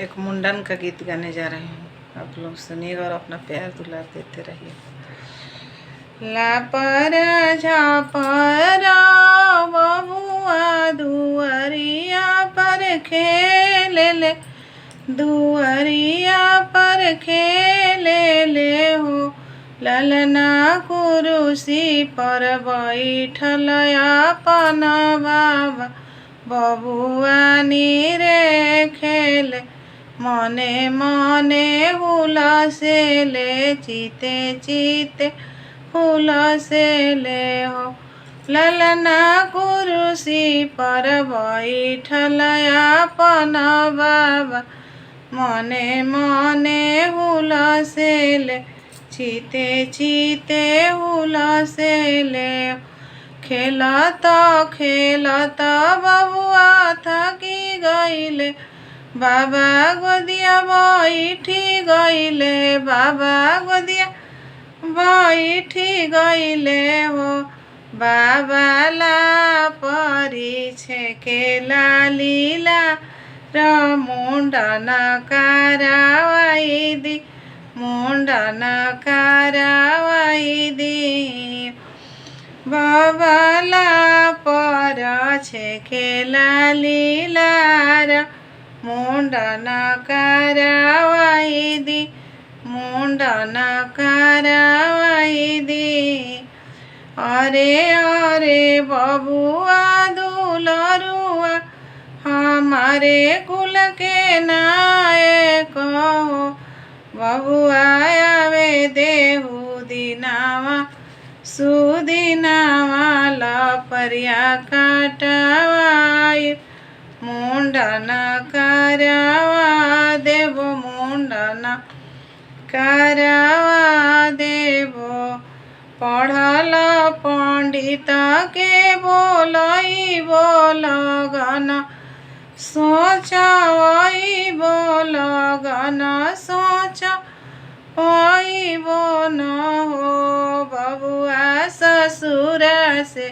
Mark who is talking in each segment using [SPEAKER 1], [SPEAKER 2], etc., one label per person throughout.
[SPEAKER 1] एक मुंडन का गीत गाने जा रही हूँ। आप लोग सुनिएगा और अपना प्यार दुलार देते रहिए। लापर झापर बबुआ दुआरिया पर खेले ले, दुआरिया पर खेले ले हो। ललना कुरुसी पर बैठल अपन बाबा बबुआ रे खेले। मने मने हुलसे ले, चीते चीते हुलसे ले हो। ललना कुरुसी पर बैठल अपन बाबा मने मने हुलसे ले, चीते चीते हुलसे ले। खेलत खेलत बबुआ थकी गईले, बाबा गोदिया बैठी गईले, बाबा गोदिया बैठी गईले हो। बाबा ला परी छेकेला लीला मुंडन करावाई दी, मुंडन करावाई दी। बाबा ला पर छेकेला लीला मुंडन करावाई दी, मुंडन करावाई दी। अरे अरे बबुआ दुलरुआ हमारे कुल के नायक हो। बबुआ आवे देहु दिनावा सुदिनावा लपरिया काटवाई, मुंडन करावा देवो, मुंडन करावा देवो। पढ़ल पंडित के बोलई बोलगन, सोचवई बोलगन, सोचवई बोन हो। बबुआ ससुर से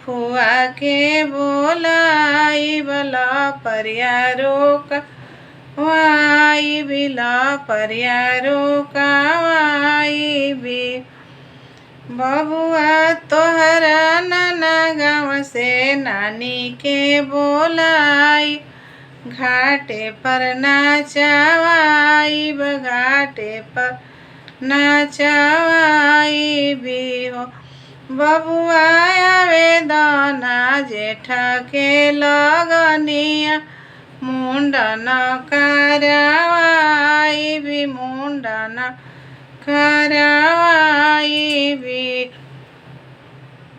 [SPEAKER 1] फुआ के बोलाई बला परिया रोक वाई, बिला परिया रोकवाई भी। बबुआ तोहरा नाना गाँव से नानी के बोलाई, घाटे पर नाचवाई, घाटे पर नाचवाई भी हो। बबुआ आवे दाना जेठ के लगनिया, मुंडन करावाई भी, मुंडन करावाई।